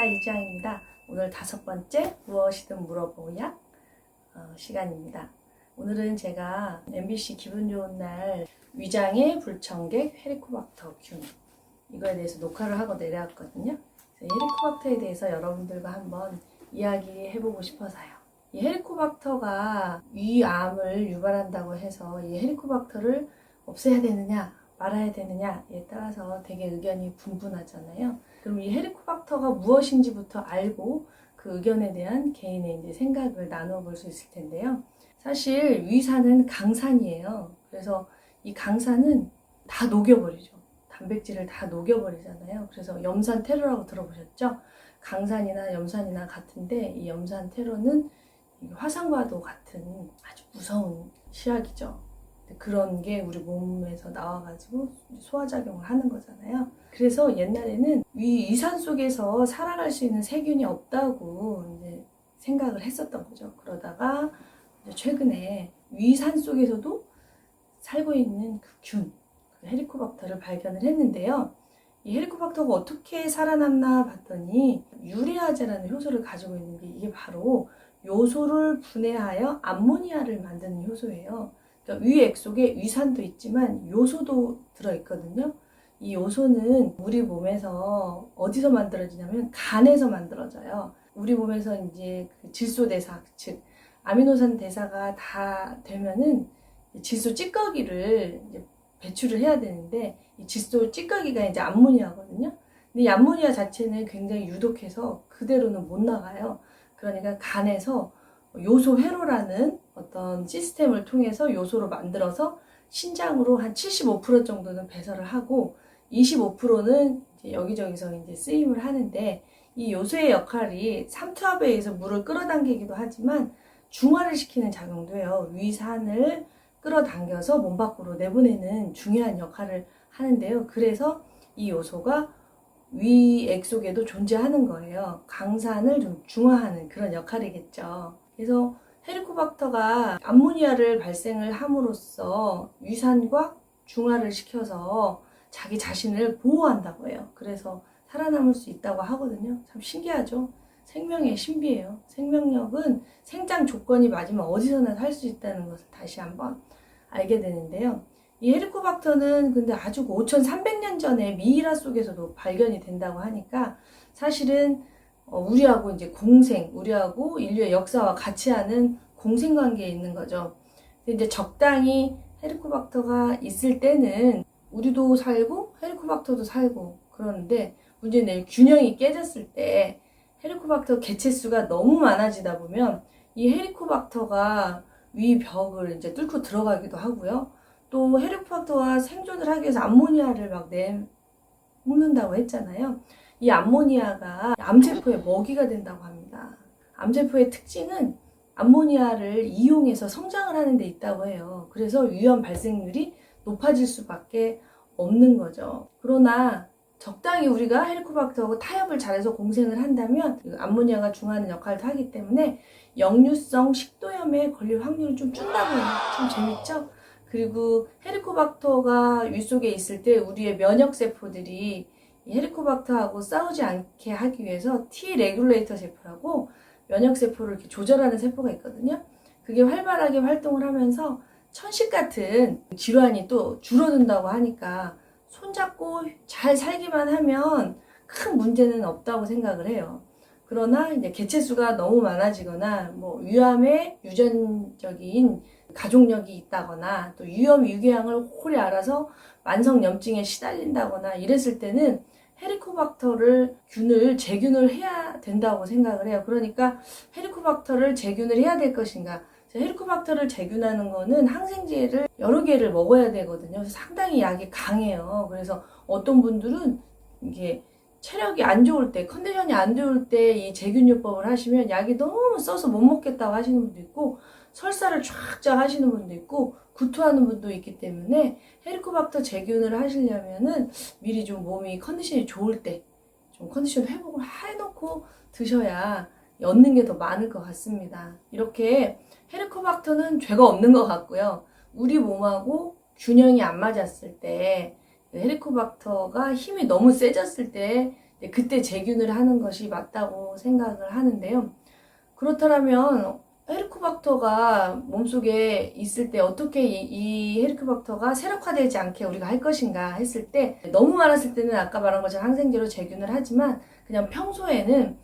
의사 이지영입니다. 오늘 5번째 무엇이든 물어보약 시간입니다. 오늘은 제가 MBC 기분 좋은 날 위장의 불청객 헤리코박터 균 이거에 대해서 녹화를 하고 내려왔거든요. 헤리코박터에 대해서 여러분들과 한번 이야기해보고 싶어서요. 이 헤리코박터가 위암을 유발한다고 해서 이 헤리코박터를 없애야 되느냐 말아야 되느냐에 따라서 되게 의견이 분분하잖아요. 그럼 이 헤리코박터가 무엇인지부터 알고 그 의견에 대한 개인의 이제 생각을 나누어 볼 수 있을 텐데요. 사실 위산은 강산이에요. 그래서 이 강산은 다 녹여버리죠. 단백질을 다 녹여버리잖아요. 그래서 염산 테러라고 들어보셨죠? 강산이나 염산이나 같은데 이 염산 테러는 화산과도 같은 아주 무서운 시약이죠. 그런 게 우리 몸에서 나와가지고 소화작용을 하는 거잖아요. 그래서 옛날에는 위산 속에서 살아갈 수 있는 세균이 없다고 이제 생각을 했었던 거죠. 그러다가 이제 최근에 위산 속에서도 살고 있는 그 균, 그 헤리코박터를 발견을 했는데요. 이 헤리코박터가 어떻게 살아남나 봤더니 유리아제라는 효소를 가지고 있는 게 이게 바로 요소를 분해하여 암모니아를 만드는 효소예요. 그러니까 위액 속에 위산도 있지만 요소도 들어있거든요. 이 요소는 우리 몸에서 어디서 만들어지냐면 간에서 만들어져요. 우리 몸에서 이제 그 질소대사, 즉 아미노산 대사가 다 되면은 질소 찌꺼기를 이제 배출을 해야 되는데 이 질소 찌꺼기가 이제 암모니아거든요. 근데 이 암모니아 자체는 굉장히 유독해서 그대로는 못 나가요. 그러니까 간에서 요소 회로라는 어떤 시스템을 통해서 요소로 만들어서 신장으로 한 75% 정도는 배설을 하고 25%는 이제 여기저기서 이제 쓰임을 하는데 이 요소의 역할이 삼투압에 의해서 물을 끌어당기기도 하지만 중화를 시키는 작용도 해요. 위산을 끌어당겨서 몸 밖으로 내보내는 중요한 역할을 하는데요. 그래서 이 요소가 위액 속에도 존재하는 거예요. 강산을 좀 중화하는 그런 역할이겠죠. 그래서 헤리코박터가 암모니아를 발생을 함으로써 위산과 중화를 시켜서 자기 자신을 보호한다고 해요. 그래서 살아남을 수 있다고 하거든요. 참 신기하죠? 생명의 신비예요. 생명력은 생장 조건이 맞으면 어디서나 살 수 있다는 것을 다시 한번 알게 되는데요. 이 헤리코박터는 근데 아주 5,300년 전에 미이라 속에서도 발견이 된다고 하니까 사실은 우리하고 이제 우리하고 인류의 역사와 같이 하는 공생관계에 있는 거죠. 근데 이제 적당히 헤리코박터가 있을 때는 우리도 살고 헤리코박터도 살고 그러는데 문제는 균형이 깨졌을 때 헤리코박터 개체수가 너무 많아지다 보면 이 헤리코박터가 위 벽을 이제 뚫고 들어가기도 하고요. 또 헤리코박터가 생존을 하기 위해서 암모니아를 막 내뿜는다고 했잖아요. 이 암모니아가 암세포의 먹이가 된다고 합니다. 암세포의 특징은 암모니아를 이용해서 성장을 하는 데 있다고 해요. 그래서 위험 발생률이 높아질 수밖에 없는 거죠. 그러나 적당히 우리가 헤리코박터하고 타협을 잘해서 공생을 한다면 암모니아가 중화하는 역할도 하기 때문에 역류성 식도염에 걸릴 확률을 좀 준다고 해요. 참 재밌죠? 그리고 헤리코박터가 위 속에 있을 때 우리의 면역세포들이 이 헤리코박터하고 싸우지 않게 하기 위해서 T 레귤레이터 세포라고 면역세포를 이렇게 조절하는 세포가 있거든요. 그게 활발하게 활동을 하면서 천식 같은 질환이 또 줄어든다고 하니까 손잡고 잘 살기만 하면 큰 문제는 없다고 생각을 해요. 그러나 이제 개체수가 너무 많아지거나 뭐 위암에 유전적인 가족력이 있다거나 또 위험 유궤양을 홀히 알아서 만성염증에 시달린다거나 이랬을 때는 헤리코박터를 제균을 해야 된다고 생각을 해요. 그러니까 헤리코박터를 제균을 해야 될 것인가? 헤리코박터를 제균하는 거는 항생제를 여러 개를 먹어야 되거든요. 그래서 상당히 약이 강해요. 그래서 어떤 분들은 이게 체력이 안 좋을 때, 컨디션이 안 좋을 때 이 제균요법을 하시면 약이 너무 써서 못 먹겠다고 하시는 분도 있고 설사를 쫙쫙 하시는 분도 있고 구토하는 분도 있기 때문에 헤리코박터 제균을 하시려면은 미리 좀 몸이 컨디션이 좋을 때 좀 컨디션 회복을 해놓고 드셔야 얻는 게 더 많을 것 같습니다. 이렇게 헤리코박터는 죄가 없는 것 같고요. 우리 몸하고 균형이 안 맞았을 때 헤리코박터가 힘이 너무 세졌을 때 그때 재균을 하는 것이 맞다고 생각을 하는데요. 그렇다면 헤리코박터가 몸속에 있을 때 어떻게 이 헤리코박터가 세력화되지 않게 우리가 할 것인가 했을 때, 너무 많았을 때는 아까 말한 것처럼 항생제로 재균을 하지만 그냥 평소에는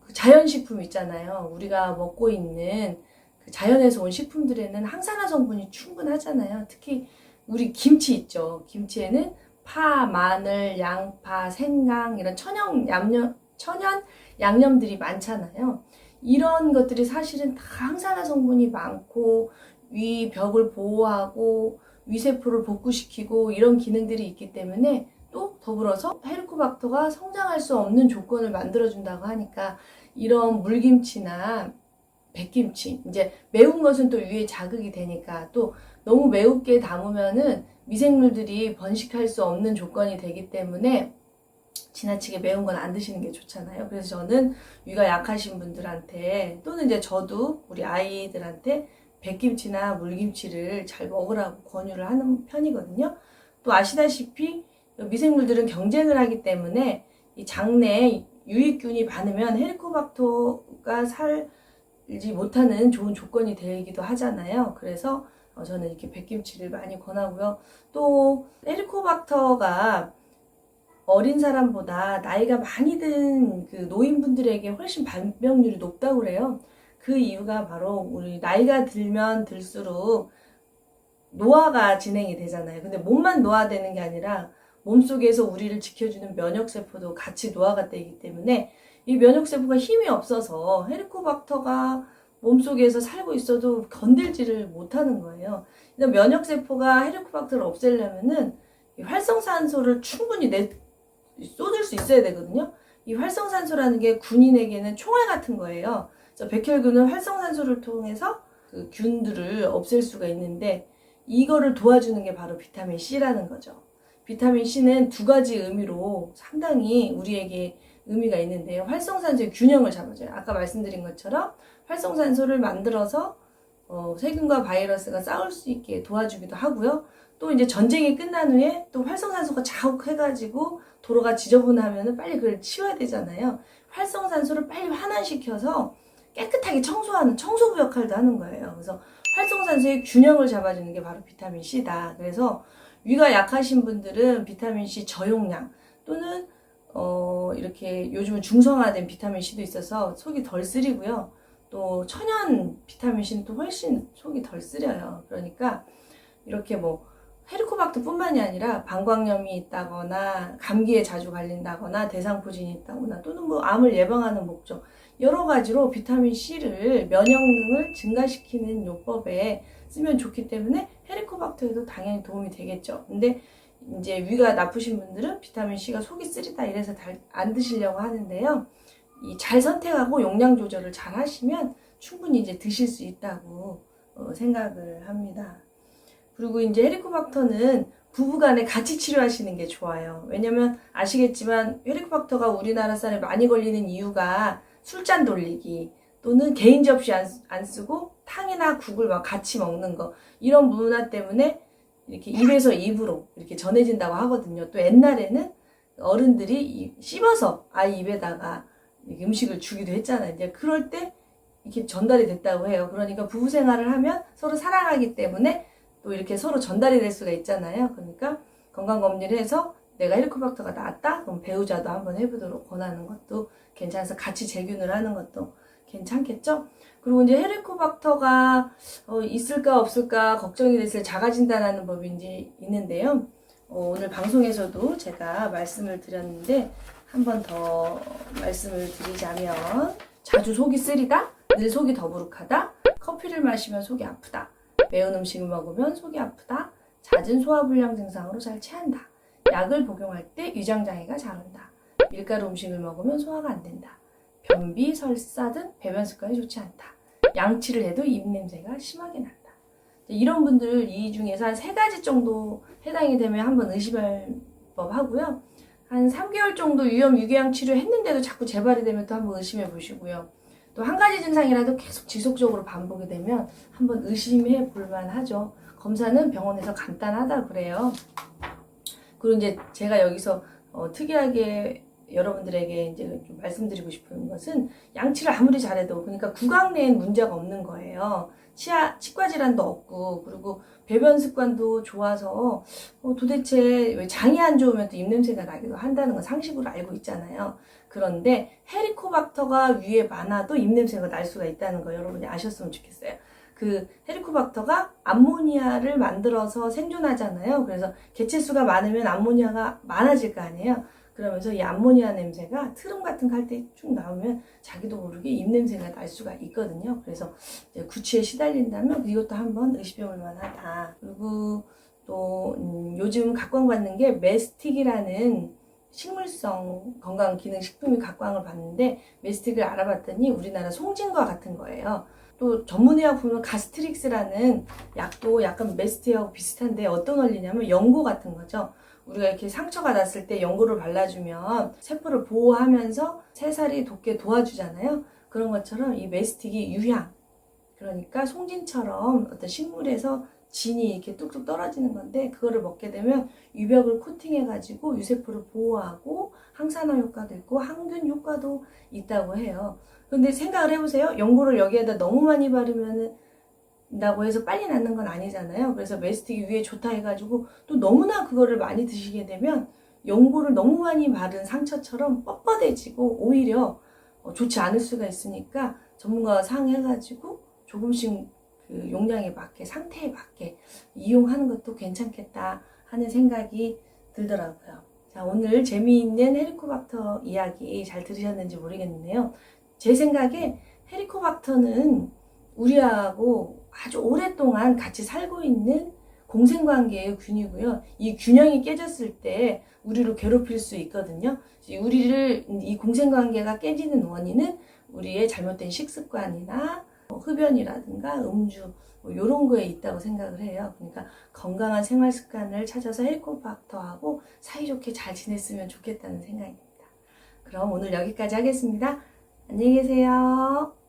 그 자연식품 있잖아요. 우리가 먹고 있는 그 자연에서 온 식품들에는 항산화 성분이 충분하잖아요. 특히 우리 김치 있죠. 김치에는 파, 마늘, 양파, 생강 이런 천연 양념들이 많잖아요. 이런 것들이 사실은 다 항산화 성분이 많고 위벽을 보호하고 위세포를 복구시키고 이런 기능들이 있기 때문에, 또 더불어서 헤리코박터가 성장할 수 없는 조건을 만들어준다고 하니까 이런 물김치나 백김치, 이제 매운 것은 또 위에 자극이 되니까 또 너무 매우게 담으면은 미생물들이 번식할 수 없는 조건이 되기 때문에 지나치게 매운 건 안 드시는 게 좋잖아요. 그래서 저는 위가 약하신 분들한테, 또는 이제 저도 우리 아이들한테 백김치나 물김치를 잘 먹으라고 권유를 하는 편이거든요. 또 아시다시피 미생물들은 경쟁을 하기 때문에 이 장내에 유익균이 많으면 헤리코박터가 살지 못하는 좋은 조건이 되기도 하잖아요. 그래서 저는 이렇게 백김치를 많이 권하고요. 또 헤리코박터가 어린 사람보다 나이가 많이 든 그 노인분들에게 훨씬 발병률이 높다고 그래요. 그 이유가 바로 우리 나이가 들면 들수록 노화가 진행이 되잖아요. 근데 몸만 노화되는 게 아니라 몸속에서 우리를 지켜주는 면역세포도 같이 노화가 되기 때문에 이 면역세포가 힘이 없어서 헤리코박터가 몸속에서 살고 있어도 건들지를 못하는 거예요. 면역세포가 헤리코박터를 없애려면은 활성산소를 충분히 쏟을 수 있어야 되거든요. 이 활성산소라는 게 군인에게는 총알 같은 거예요. 그래서 백혈균은 활성산소를 통해서 그 균들을 없앨 수가 있는데, 이거를 도와주는 게 바로 비타민 C라는 거죠. 비타민 C는 두 가지 의미로 상당히 우리에게 의미가 있는데요. 활성산소의 균형을 잡아줘요. 아까 말씀드린 것처럼 활성산소를 만들어서 세균과 바이러스가 싸울 수 있게 도와주기도 하고요. 또 이제 전쟁이 끝난 후에 또 활성산소가 자욱해가지고 도로가 지저분하면 빨리 그걸 치워야 되잖아요. 활성산소를 빨리 환원시켜서 깨끗하게 청소하는 청소부 역할도 하는 거예요. 그래서 활성산소의 균형을 잡아주는 게 바로 비타민 C다. 그래서 위가 약하신 분들은 비타민 C 저용량, 또는 이렇게 요즘은 중성화된 비타민 C도 있어서 속이 덜 쓰리고요. 또 천연 비타민 C는 또 훨씬 속이 덜 쓰려요. 그러니까 이렇게 뭐 헤리코박터 뿐만이 아니라 방광염이 있다거나 감기에 자주 걸린다거나 대상포진이 있다거나, 또는 뭐 암을 예방하는 목적, 여러 가지로 비타민 C를 면역력을 증가시키는 요법에 쓰면 좋기 때문에 헤리코박터에도 당연히 도움이 되겠죠. 근데 이제 위가 나쁘신 분들은 비타민 C가 속이 쓰리다 이래서 안 드시려고 하는데요. 잘 선택하고 용량 조절을 잘 하시면 충분히 이제 드실 수 있다고 생각을 합니다. 그리고 이제 헤리코박터는 부부간에 같이 치료하시는 게 좋아요. 왜냐면 아시겠지만 헤리코박터가 우리나라 사람이 많이 걸리는 이유가 술잔 돌리기, 또는 개인 접시 안 쓰고 탕이나 국을 막 같이 먹는 거, 이런 문화 때문에 이렇게 입에서 입으로 이렇게 전해진다고 하거든요. 또 옛날에는 어른들이 씹어서 아이 입에다가 음식을 주기도 했잖아요. 이제 그럴 때 이렇게 전달이 됐다고 해요. 그러니까 부부 생활을 하면 서로 사랑하기 때문에 또 이렇게 서로 전달이 될 수가 있잖아요. 그러니까 건강검진을 해서 내가 헤리코박터가 나았다? 그럼 배우자도 한번 해보도록 권하는 것도 괜찮아서 같이 재균을 하는 것도 괜찮겠죠? 그리고 이제 헤리코박터가 있을까 없을까 걱정이 됐을 자가진단하는 법이 이제 있는데요. 오늘 방송에서도 제가 말씀을 드렸는데 한 번 더 말씀을 드리자면, 자주 속이 쓰리다, 늘 속이 더부룩하다, 커피를 마시면 속이 아프다, 매운 음식을 먹으면 속이 아프다, 잦은 소화불량 증상으로 잘 체한다, 약을 복용할 때 위장장애가 잘 온다, 밀가루 음식을 먹으면 소화가 안 된다, 변비, 설사 등 배변 습관이 좋지 않다, 양치를 해도 입냄새가 심하게 난다. 이런 분들 이 중에서 한 3가지 정도 해당이 되면 한번 의심할 법하고요. 한 3개월 정도 위험 유궤양 치료했는데도 자꾸 재발이 되면 또 한번 의심해 보시고요. 또 한 가지 증상이라도 계속 지속적으로 반복이 되면 한번 의심해 볼 만하죠. 검사는 병원에서 간단하다 그래요. 그리고 이제 제가 여기서 특이하게 여러분들에게 이제 좀 말씀드리고 싶은 것은 양치를 아무리 잘해도 그러니까 구강 내엔 문제가 없는 거예요. 치과 질환도 없고 그리고 배변 습관도 좋아서 도대체 왜 장이 안 좋으면 또 입냄새가 나기도 한다는 건 상식으로 알고 있잖아요. 그런데 헤리코박터가 위에 많아도 입냄새가 날 수가 있다는 거 여러분이 아셨으면 좋겠어요. 그 헤리코박터가 암모니아를 만들어서 생존하잖아요. 그래서 개체수가 많으면 암모니아가 많아질 거 아니에요. 그러면서 이 암모니아 냄새가 트름 같은 거 할 때 쭉 나오면 자기도 모르게 입냄새가 날 수가 있거든요. 그래서 구취에 시달린다면 이것도 한번 의심해볼 만하다. 그리고 또 요즘 각광받는 게 메스틱이라는 식물성 건강기능식품이 각광을 받는데 메스틱을 알아봤더니 우리나라 송진과 같은 거예요. 또 전문의학 보면 가스트릭스라는 약도 약간 메스틱하고 비슷한데 어떤 원리냐면 연고 같은 거죠. 우리가 이렇게 상처가 났을 때 연고를 발라주면 세포를 보호하면서 새살이 돋게 도와주잖아요. 그런 것처럼 이 메스틱이 유향, 그러니까 송진처럼 어떤 식물에서 진이 이렇게 뚝뚝 떨어지는 건데 그거를 먹게 되면 유벽을 코팅해가지고 유세포를 보호하고 항산화 효과도 있고 항균 효과도 있다고 해요. 근데 생각을 해보세요. 연고를 여기에다 너무 많이 바르면은 다고 해서 빨리 낫는 건 아니잖아요. 그래서 메스틱이 위에 좋다 해가지고 또 너무나 그거를 많이 드시게 되면 연고를 너무 많이 바른 상처처럼 뻣뻣해지고 오히려 좋지 않을 수가 있으니까 전문가와 상의해가지고 조금씩 그 용량에 맞게 상태에 맞게 이용하는 것도 괜찮겠다 하는 생각이 들더라고요. 자, 오늘 재미있는 헤리코박터 이야기 잘 들으셨는지 모르겠는데요. 제 생각에 헤리코박터는 우리하고 아주 오랫동안 같이 살고 있는 공생관계의 균이고요. 이 균형이 깨졌을 때 우리를 괴롭힐 수 있거든요. 이 공생관계가 깨지는 원인은 우리의 잘못된 식습관이나 흡연이라든가 음주 이런 거에 있다고 생각을 해요. 그러니까 건강한 생활 습관을 찾아서 헤리코박터하고 사이좋게 잘 지냈으면 좋겠다는 생각입니다. 그럼 오늘 여기까지 하겠습니다. 안녕히 계세요.